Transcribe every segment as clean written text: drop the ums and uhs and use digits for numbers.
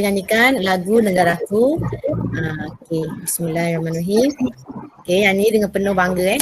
kita nyanyikan lagu Negaraku. Okey, bismillahirrahmanirrahim. Okey, yang ni dengan penuh bangga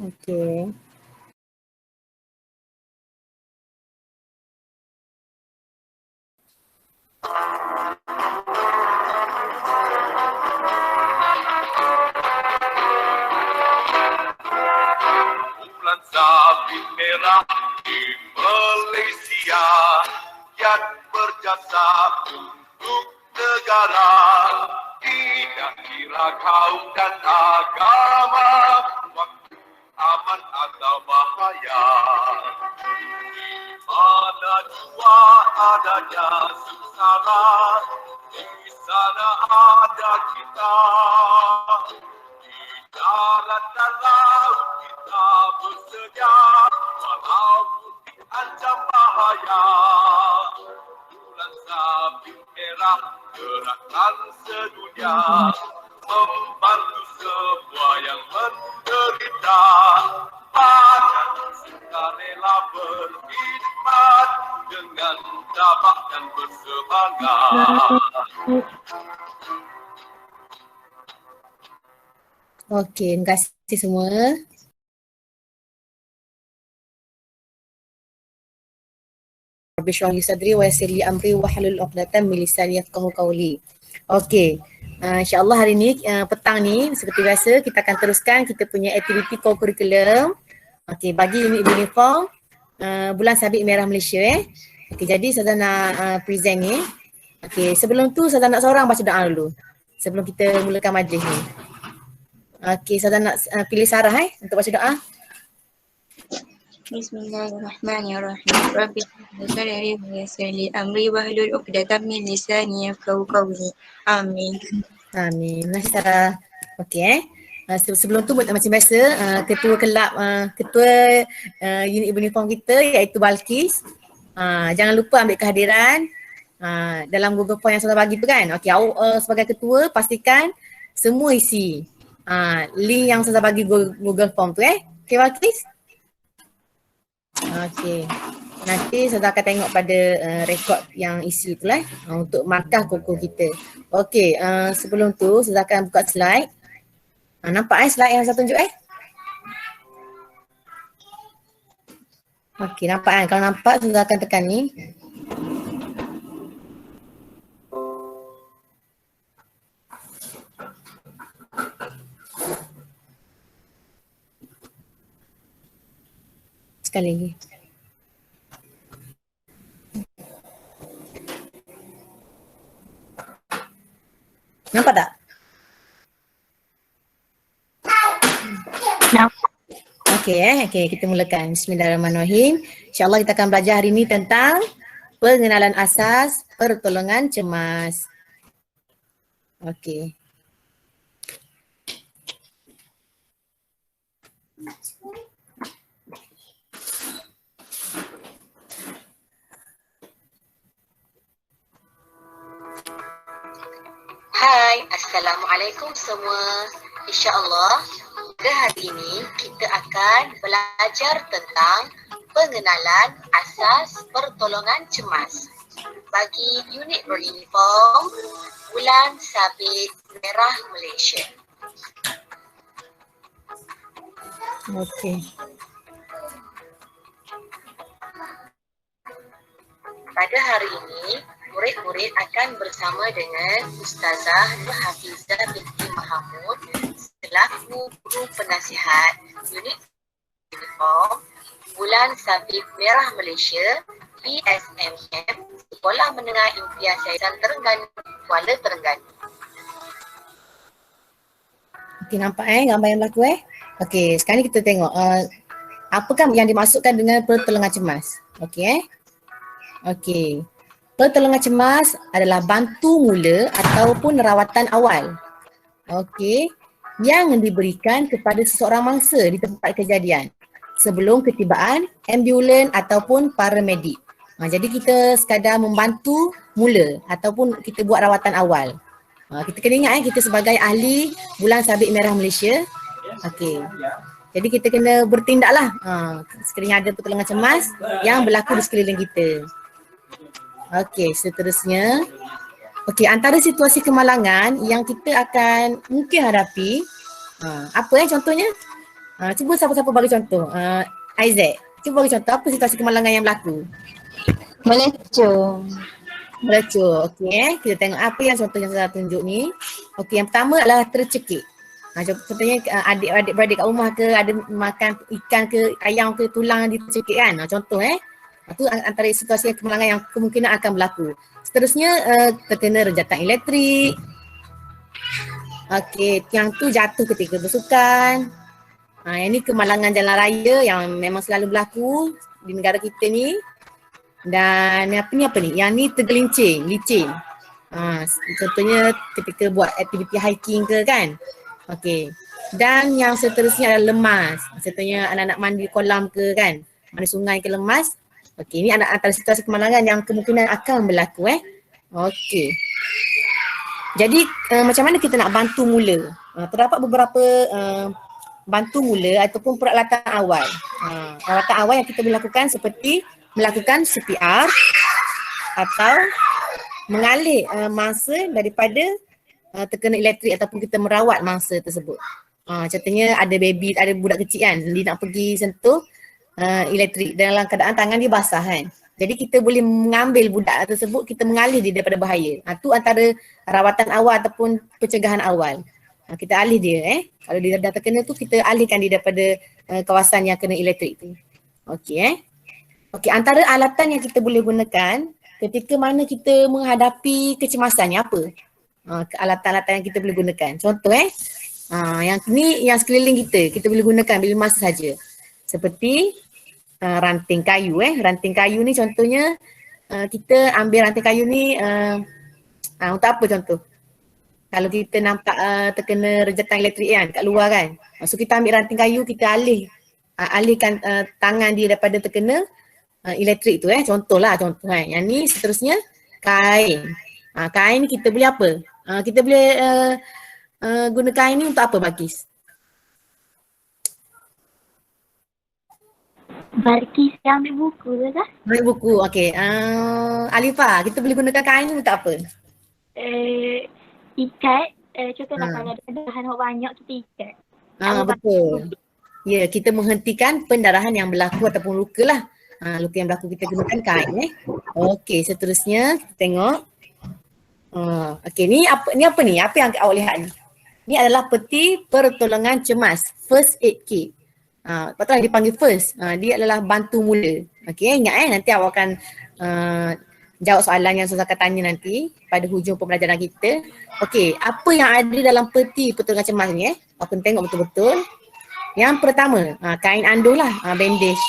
Okey. Bulan sabit merah di Malaysia yang berjasa untuk negara. Tidak kira kaum dan agama, waktu aman atau bahaya. Di mana jua adanya sengsara, di sana ada kita. Di darat dan laut kita bersedia, walaupun diancam bahaya. Bulan sabit merah gerakkan sedunia, membantu semua yang menderita. Badan sukarela berkhidmat dengan tabah dan bersemangat. Okey, terima kasih semua. Rabbi shrah li sadri wa yassir li amri wa hlul 'uqdatam min lisani yafqahu qawli. Okey. InsyaAllah hari ni petang ni seperti biasa kita akan teruskan kita punya aktiviti co-curriculum. Okey, bagi unit uniform Bulan Sabit Merah Malaysia Okey, jadi saya nak present ni. Okey, sebelum tu saya nak seorang baca doa dulu. Sebelum kita mulakan majlis ni. Okey, saya nak pilih Sarah untuk baca doa. Bismillahirrahmanirrahim. Rabbi sadri wa yassir li amri wahlul 'uqdatam min lisani yafqahu qawli. Amin. Amin. Terima kasih Sarah. Okey sebelum tu macam biasa ketua kelab ketua unit uniform kita iaitu Balkis. Jangan lupa ambil kehadiran dalam Google Form yang saya bagi tu kan. Okey, awak sebagai ketua pastikan semua isi link yang saya bagi Google Form tu Okey Balkis? Okey. Nanti saya akan tengok pada rekod yang isi tu untuk markah koko kita. Okey, sebelum tu saya akan buka slide. Nampak slide yang saya tunjuk Okey, nampak Kalau nampak saya akan tekan ni. Sekali lagi. Nampak tak? Nampak. Okey, kita mulakan. Bismillahirrahmanirrahim. InsyaAllah kita akan belajar hari ini tentang pengenalan asas pertolongan cemas. Okey. Hai, Assalamualaikum semua. InsyaAllah pada hari ini kita akan belajar tentang pengenalan asas pertolongan cemas. Bagi unit beruniform, Bulan Sabit Merah Malaysia. Okey. Pada hari ini, murid-murid akan bersama dengan Ustazah Nur Hafizah binti Mahamud selaku guru penasihat unit uniform Bulan Sabit Merah Malaysia PSMM Sekolah Menengah Impian Syaitan Terengganu, Kuala Terengganu. Okey, nampak gambar yang berlaku Okey, sekarang ni kita tengok apakah yang dimaksudkan dengan pertolongan cemas. Okey Okey. Pertolongan cemas adalah bantu mula ataupun rawatan awal. Okey, yang diberikan kepada seseorang mangsa di tempat kejadian sebelum ketibaan ambulan ataupun paramedik. Jadi kita sekadar membantu mula ataupun kita buat rawatan awal. Kita kena ingat kita sebagai ahli Bulan Sabit Merah Malaysia. Okey. Jadi kita kena bertindaklah sekiranya ada pertolongan cemas yang berlaku di sekeliling kita. Okey, seterusnya. Okey, antara situasi kemalangan yang kita akan mungkin hadapi, apa contohnya? Cuba siapa-siapa bagi contoh. Isaac, cuba bagi contoh apa situasi kemalangan yang berlaku? Melecur. Melecur. Okey, kita tengok apa yang contoh yang saya tunjuk ni. Okey, yang pertama adalah tercekik. Contohnya adik-beradik kat rumah ke ada makan ikan ke ayam ke tulang dicekik kan. Contoh itu antara situasi kemalangan yang kemungkinan akan berlaku. Seterusnya terkena rejatan elektrik. Okey, yang tu jatuh ketika bersukan. Yang ni kemalangan jalan raya yang memang selalu berlaku di negara kita ni. Dan apa ni? Yang ni tergelincing, licin. Contohnya ketika buat aktiviti hiking ke kan. Okey. Dan yang seterusnya adalah lemas. Contohnya anak-anak mandi kolam ke kan. Mandi sungai ke lemas. Okey, ini antara situasi kemalangan yang kemungkinan akan berlaku Okey. Jadi macam mana kita nak bantu mula? Terdapat beberapa bantu mula ataupun peralatan awal. Peralatan awal yang kita boleh lakukan seperti melakukan CPR atau mengalih mangsa daripada terkena elektrik ataupun kita merawat mangsa tersebut. Contohnya ada baby, ada budak kecil kan, dia nak pergi sentuh elektrik dalam keadaan tangan dia basah kan. Jadi kita boleh mengambil budak tersebut, kita mengalih dia daripada bahaya. Itu antara rawatan awal ataupun pencegahan awal. Kita alih dia Kalau dia dah terkena tu kita alihkan dia daripada kawasan yang kena elektrik tu. Okey Okey, antara alatan yang kita boleh gunakan ketika mana kita menghadapi kecemasan ni apa? Alatan-alatan yang kita boleh gunakan. Contoh yang ni yang sekeliling kita boleh gunakan bila masa saja. Seperti ranting kayu ranting kayu ni contohnya kita ambil ranting kayu ni untuk apa contoh? Kalau kita nampak terkena rejatan elektrik kan kat luar kan. So kita ambil ranting kayu, kita alihkan tangan dia daripada terkena elektrik tu contohlah contoh Yang ni seterusnya kain. Kain ni kita boleh apa? Kita boleh guna kain ni untuk apa Bakis? Barkis yang ambil buku tu kah? Ambil buku, okey. Alifah, kita boleh gunakan kain ni untuk apa? Ikat, contohnya kalau ada bahan banyak kita ikat. Betul. Ya, kita menghentikan pendarahan yang berlaku ataupun luka lah. Luka yang berlaku kita gunakan kain Okey, seterusnya kita tengok. Okey, ni apa ni? Apa yang awak lihat ni? Ni adalah peti pertolongan cemas, first aid kit. Patutlah dipanggil first. Dia adalah bantu mula. Okey, ingat nanti awak akan jawab soalan yang saya akan tanya nanti pada hujung pembelajaran kita. Okey, apa yang ada dalam peti pertolongan cemas ni Awak kena tengok betul-betul. Yang pertama, kain anduh lah, bandage.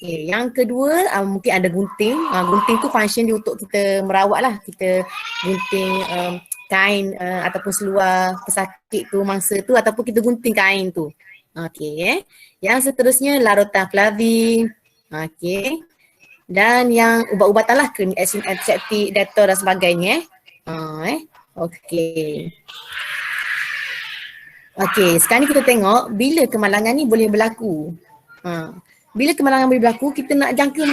Okay. Yang kedua, mungkin ada gunting. Gunting tu function dia untuk kita merawat lah. Kita gunting kain ataupun seluar pesakit tu, mangsa tu ataupun kita gunting kain tu. Okay. Yang seterusnya larutan Flavin. Okay. Dan yang ubat-ubatan lah, cream antiseptik, Dettol dan sebagainya. Okay. Okay, sekarang ni kita tengok bila kemalangan ni boleh berlaku. Bila kemalangan boleh berlaku, kita nak jangka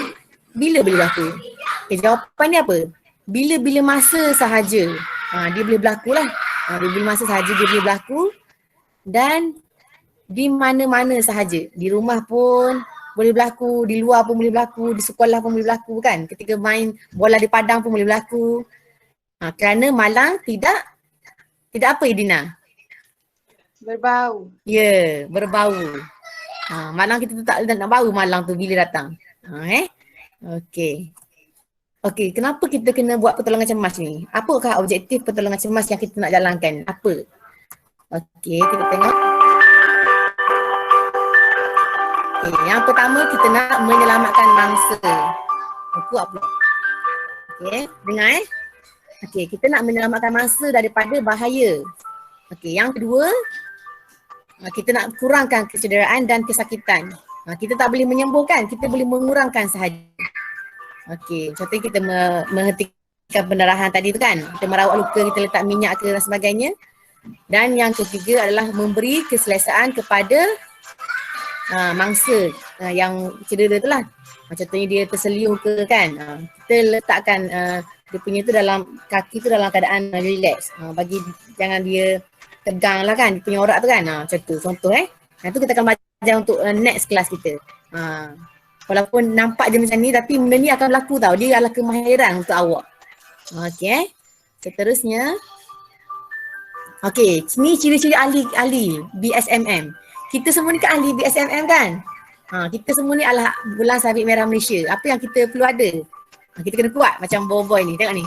bila boleh berlaku. Okay, jawapan dia apa? Bila-bila masa sahaja. Dia boleh berlaku lah. Bila masa sahaja dia boleh berlaku. Dan di mana-mana sahaja. Di rumah pun boleh berlaku, di luar pun boleh berlaku, di sekolah pun boleh berlaku kan. Ketika main bola di padang pun boleh berlaku. Kerana malang tidak apa Edina? Berbau. Ya, berbau. Malang kita tu tak nak bau malang tu bila datang. Okey. Okey, kenapa kita kena buat pertolongan cemas ni? Apakah objektif pertolongan cemas yang kita nak jalankan? Apa? Okey, kita tengok. Okay, yang pertama kita nak menyelamatkan mangsa. Kuat pula. Okey, dengar Okey, kita nak menyelamatkan mangsa daripada bahaya. Okey, yang kedua, kita nak kurangkan kecederaan dan kesakitan. Kita tak boleh menyembuhkan, kita boleh mengurangkan sahaja. Okey, contohnya kita menghentikan pendarahan tadi tu kan. Kita merawat luka, kita letak minyak ke dan sebagainya. Dan yang ketiga adalah memberi keselesaan kepada mangsa yang cedera tu lah. Contohnya dia terseliu ke kan. Kita letakkan dia punya tu dalam kaki tu dalam keadaan relax. Bagi jangan dia tegang lah kan. Dia punya orak tu kan. Macam tu contoh Yang tu kita akan belajar untuk next kelas kita. Walaupun nampak je macam ni tapi benda ni akan berlaku tau. Dia adalah kemahiran untuk awak. Okey. Seterusnya. Okey, ni ciri-ciri ahli BSMM. Kita semua ni kan ahli BSMM kan? Kita semua ni adalah Bulan Sabit Merah Malaysia. Apa yang kita perlu ada? Kita kena kuat macam boy ni. Tengok ni.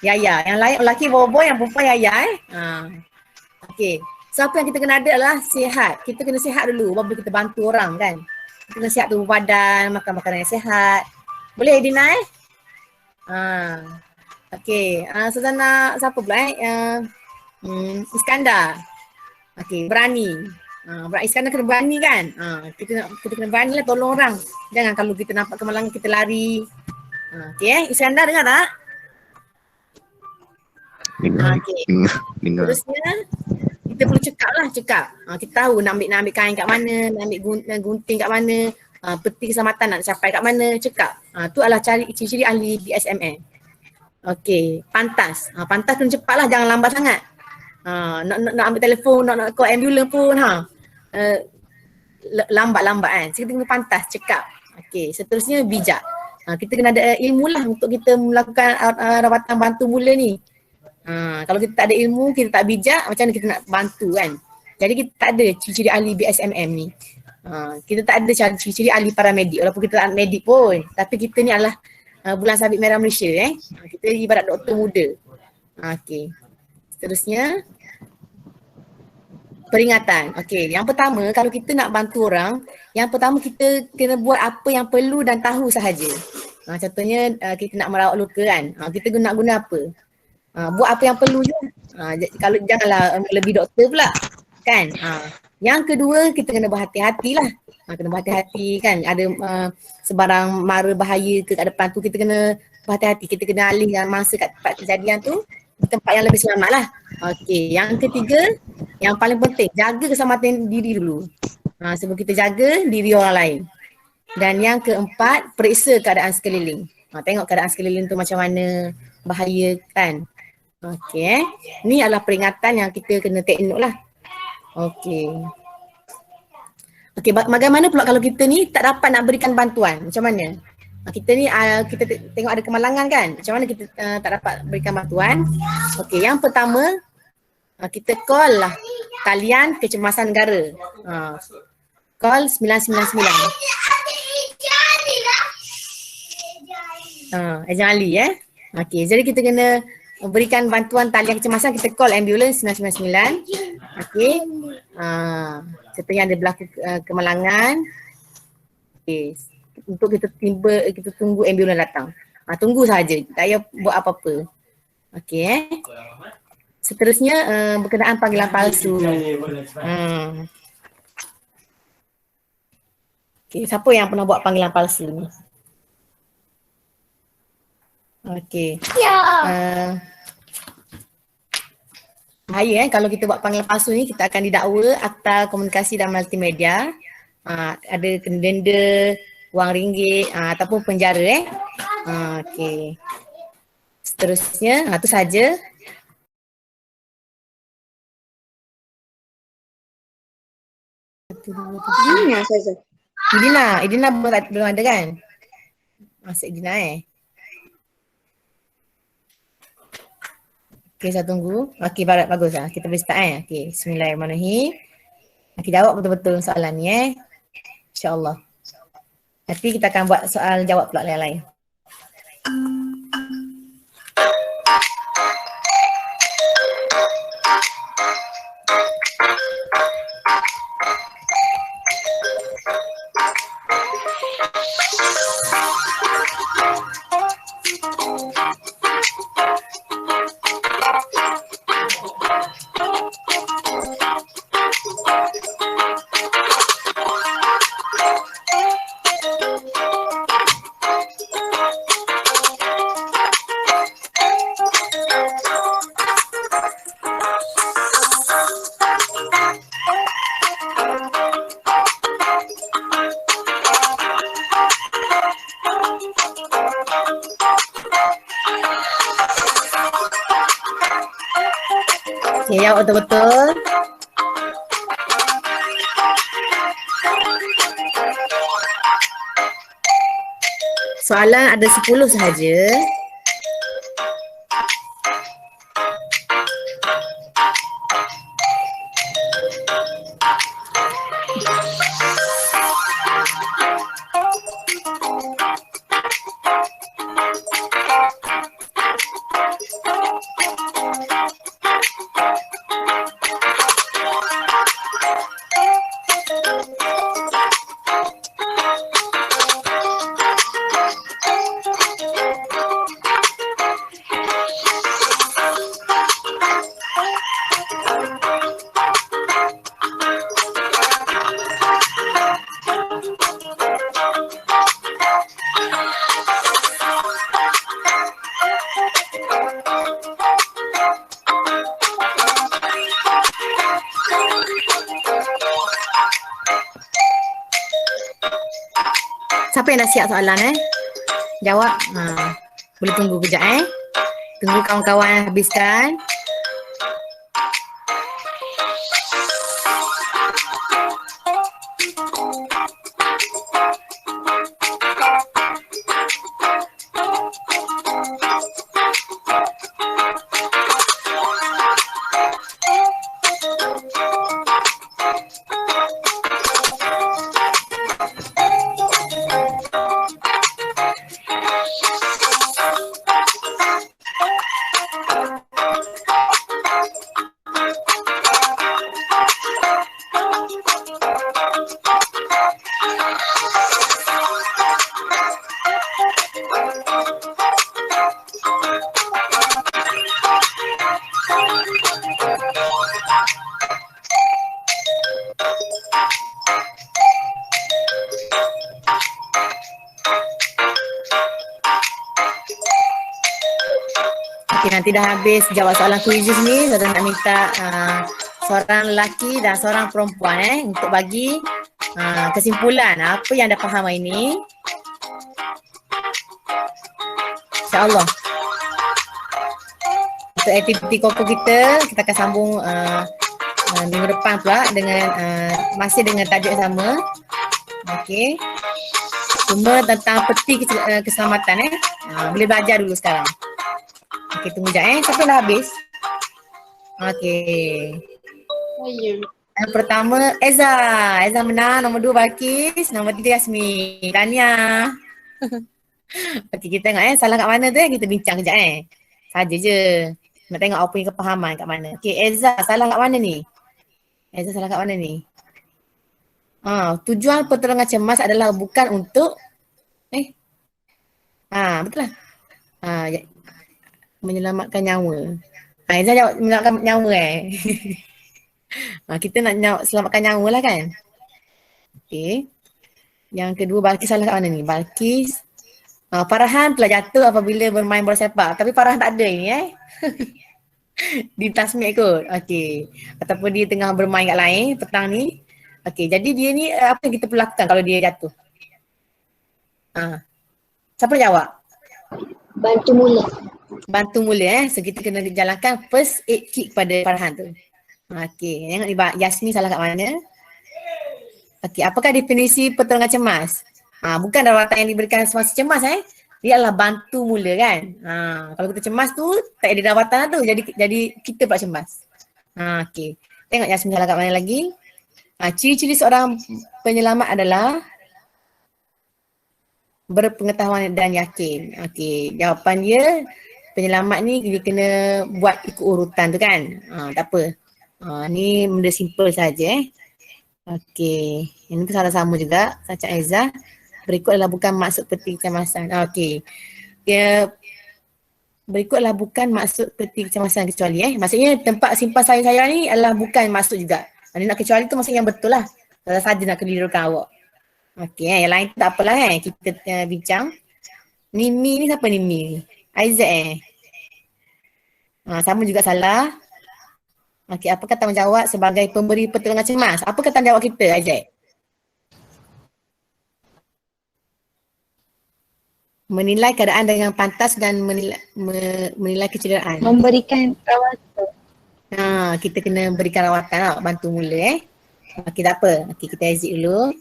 Yaya. Yang lain lelaki boy, yang perempuan Yaya Okey. So apa yang kita kena ada adalah sihat. Kita kena sihat dulu baru kita bantu orang kan. Kita kena sihat tubuh badan, makan makanan yang sihat. Boleh Dina Okey. Suzana siapa pula Iskandar. Okey, berani. Iskandar kena berani kan? Kita kena berani lah tolong orang. Jangan kalau kita nampak kemalangan kita lari. Okey Iskandar dengar tak? Dengar. Terusnya kita perlu cekap. Kita tahu nak ambil kain kat mana, nak ambil gunting kat mana, peti keselamatan nak capai kat mana, cekap. Tu adalah ciri-ciri ahli BSMM. Okey, pantas. Pantas kena cepatlah, jangan lambat sangat. Nak ambil telefon, nak call ambulans pun lambat-lambat kan. So, kita kena pantas, cekap. Okey, seterusnya bijak. Kita kena ada ilmu lah untuk kita melakukan rawatan bantu mula ni. Kalau kita tak ada ilmu, kita tak bijak, macam mana kita nak bantu kan. Jadi kita tak ada ciri-ciri ahli BSMM ni. Kita tak ada ciri-ciri ahli paramedik walaupun kita tak medik pun. Tapi kita ni adalah Bulan Sabit Merah Malaysia Kita ibarat doktor muda. Okey. Seterusnya peringatan. Okey, yang pertama kalau kita nak bantu orang, yang pertama kita kena buat apa yang perlu dan tahu sahaja. Contohnya kita nak merawat luka kan. Kita guna apa? Buat apa yang perlu je. Kalau janganlah lebih doktor pula kan. Yang kedua kita kena berhati-hatilah. Kena berhati-hati kan. Ada sebarang mara bahaya ke kat depan tu, kita kena berhati-hati. Kita kena alihkan masa kat tempat kejadian tu di tempat yang lebih selamat lah. Okey, yang ketiga, yang paling penting, jaga keselamatan diri dulu. Sebelum kita jaga diri orang lain. Dan yang keempat, periksa keadaan sekeliling. Tengok keadaan sekeliling tu macam mana, bahaya kan. Okey, ni adalah peringatan yang kita kena take note lah. Okey. Okey, bagaimana pula kalau kita ni tak dapat nak berikan bantuan? Macam mana? Kita ni kita tengok ada kemalangan kan? Macam mana kita tak dapat berikan bantuan? Okey, yang pertama kita call lah talian kecemasan negara. Call 999. Ejen Ali Okey, jadi kita kena berikan bantuan talian kecemasan, kita call ambulans 999. Okey. Contohnya ada berlaku kemalangan. Okey. Untuk kita tunggu ambulans datang. Tunggu saja, tak payah buat apa-apa. Okey. Seterusnya berkenaan panggilan palsu. Okey, siapa yang pernah buat panggilan palsu ni? Okey. Bahaya kalau kita buat panggilan palsu ni, kita akan didakwa Akta Komunikasi dan Multimedia Ada kena denda, wang ringgit ataupun penjara okey. Seterusnya, tu saja. Dina saja. Idina belum ada kan? Masuk Idina Okey, saya tunggu. Okey, bagus lah. Kita boleh start Okey, bismillahirrahmanirrahim. Okey, jawab betul-betul soalan ni InsyaAllah. Nanti kita akan buat soal jawab pula lain-lain. Okey, jawab betul-betul. Soalan ada 10 sahaja. Siapa yang dah siap soalan Jawab. Boleh tunggu kejap Tunggu kawan-kawan habiskan. Okey, nanti dah habis jawab soalan kuizus ni, saya nak minta seorang lelaki dan seorang perempuan untuk bagi kesimpulan apa yang anda faham hari ni. InsyaAllah. Untuk aktiviti koko kita akan sambung minggu depan pula dengan masih dengan tajuk yang sama. Okey. Cuma tentang peti keselamatan boleh belajar dulu sekarang. Okey, tunggu sekejap siapa dah habis? Okey. Yang pertama Eza. Eza menang. Nombor 2 Balkis. Nombor 3 Yasmin. Tahniah. Okey, kita tengok salah kat mana tu kita bincang kejap saja je. Nak tengok apa yang kepahaman kat mana. Okey, Eza salah kat mana ni? Eza salah kat mana ni? Tujuan pertolongan cemas adalah bukan untuk betul lah. Menyelamatkan nyawa. Eza jawab menyelamatkan nyawa kita nak jawab selamatkan nyawa lah kan. Okey. Yang kedua Balkis salah kat mana ni? Balkis Farhan telah jatuh apabila bermain bola sepak. Tapi Farhan tak ada ni di tasmik kot. Okey. Ataupun dia tengah bermain kat lain petang ni. Okey, jadi dia ni apa yang kita perlu lakukan kalau dia jatuh? Siapa nak jawab? Bantu mula. Bantu mula So kita kena jalankan first aid kit kepada Farhan tu. Okey, tengok ni Yasmin salah kat mana? Okey, apakah definisi pertolongan cemas? Bukan rawatan yang diberikan semasa cemas Dia adalah bantu mula kan. Kalau kita cemas tu tak ada rawatan lah tu. Jadi kita pula cemas. Okey. Tengok Yasmin salah kat mana lagi? Ciri-ciri seorang penyelamat adalah berpengetahuan dan yakin. Okey, jawapan dia penyelamat ni dia kena buat ikut urutan tu kan. Tak apa. Ni benda simple saja Okey, ini pun salah sama juga. Saca Aizah. Berikut adalah bukan maksud peti kecemasan. Okey. Berikut adalah bukan maksud peti kecemasan kecuali Maksudnya tempat simpan sayur-sayuran ni adalah bukan maksud juga. Dia nak kecuali tu maksudnya yang betul lah. Salah saja nak kelirukan awak. Okey, yang lain tak apalah kita bincang. Nimi ni siapa Nimi? Aizat sama juga salah. Okey, apakah tanggungjawab sebagai pemberi pertolongan cemas? Apa kata tanggungjawab kita Aizat? Menilai keadaan dengan pantas dan menilai kecederaan. Memberikan rawatan. Kita kena berikan rawatan bantu mula Okey, tak apa. Okey, kita exit dulu.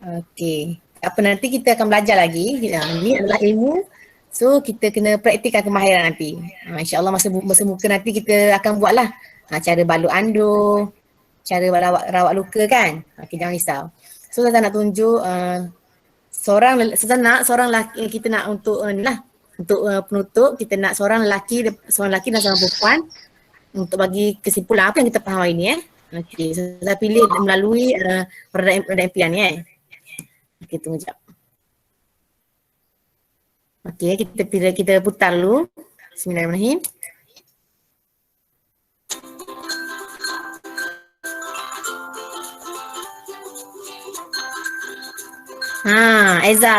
Okey. Apa nanti kita akan belajar lagi. Ini adalah ilmu. So kita kena praktikkan kemahiran nanti. InsyaAllah masa muka nanti kita akan buatlah. Cara balut andu, cara rawat luka kan. Okey, jangan risau. So saya nak tunjuk seorang lelaki kita nak untuk ni lah. Untuk penutup kita nak seorang lelaki dan seorang perempuan untuk bagi kesimpulan apa yang kita faham hari ni Okey, so saya pilih melalui peradaan impian ni Okey, tunggu sekejap. Okey, kita putar dulu. Bismillahirrahmanirrahim. Eza.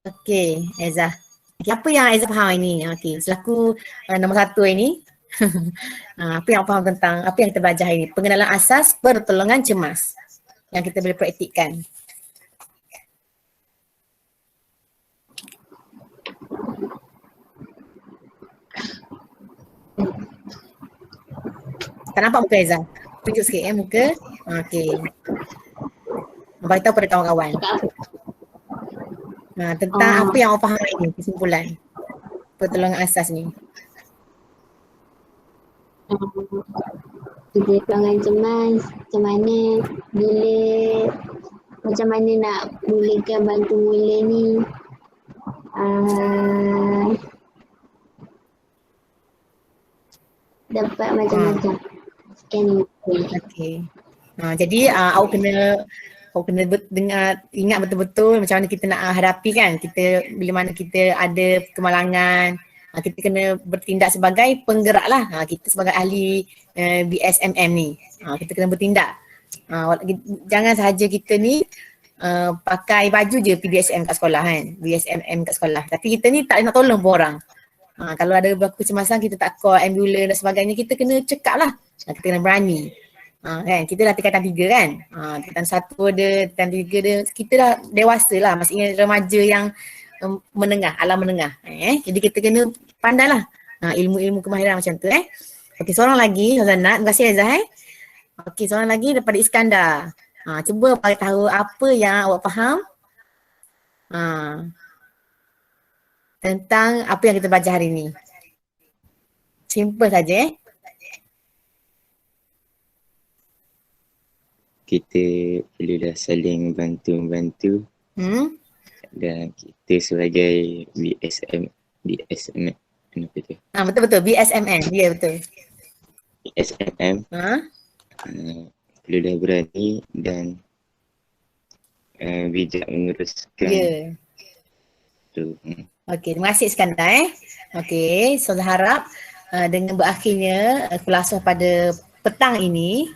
Okey, Eza. Okay, apa yang Eza faham ini? Okey, selaku nombor 1 ini. Apa yang faham tentang apa yang kita belajar hari ini? Pengenalan asas pertolongan cemas yang kita boleh praktikkan. Tak nampak muka Eza? Tunjuk sikit muka. Okey. Beritahu pada kawan-kawan. Tentang apa yang awak faham ini, kesimpulan pertolongan asas ni. Pertolongan cemas, macam mana nak mulakan bantu mula ni. Dapat macam-macam. Sekian ni. Okey. Jadi awak kena dengar, ingat betul-betul macam mana kita nak hadapi kan. Bila mana kita ada kemalangan, kita kena bertindak sebagai penggerak lah. Kita sebagai ahli BSMM ni, kita kena bertindak. Jangan sahaja kita ni pakai baju je PDSM kat sekolah kan, BSMM kat sekolah. Tapi kita ni tak nak tolong pun orang. Kalau ada berlaku kecemasan kita tak call ambulans dan sebagainya, kita kena cekap lah. Kita kena berani. Kan, kita dah tingkatan 3 kan. Tingkatan 1 ada, tingkatan 3 ada. Kita dah dewasa lah, maksudnya remaja yang menengah, alam menengah. Jadi kita kena pandai lah ilmu-ilmu kemahiran macam tu Okey, seorang lagi Hazanat. Terima kasih Azah Okey, seorang lagi daripada Iskandar. Cuba bagi tahu apa yang awak faham tentang apa yang kita belajar hari ni. Simple saja Kita perlulah saling bantu-bantu dan kita sebagai BSM apa tu? Betul-betul BSMN, dia betul. BSMM perlulah berani dan bijak menguruskan tu. Okey, terima kasih Iskandar Okey, so saya harap dengan berakhirnya kulasah pada petang ini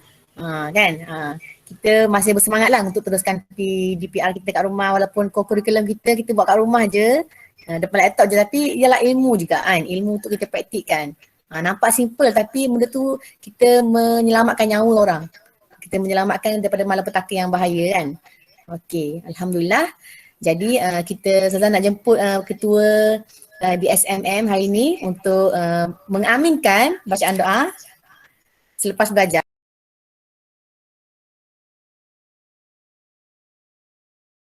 kita masih bersemangat lah untuk teruskan DPR kita kat rumah, walaupun kurikulum kita buat kat rumah je depan laptop je, tapi ialah ilmu juga kan, ilmu untuk kita praktikkan. Nampak simple tapi benda tu kita menyelamatkan nyawa orang. Kita menyelamatkan daripada malapetaka yang bahaya kan. Okey, alhamdulillah. Jadi kita Ustazah nak jemput ketua BSMM hari ini untuk mengaminkan bacaan doa selepas belajar.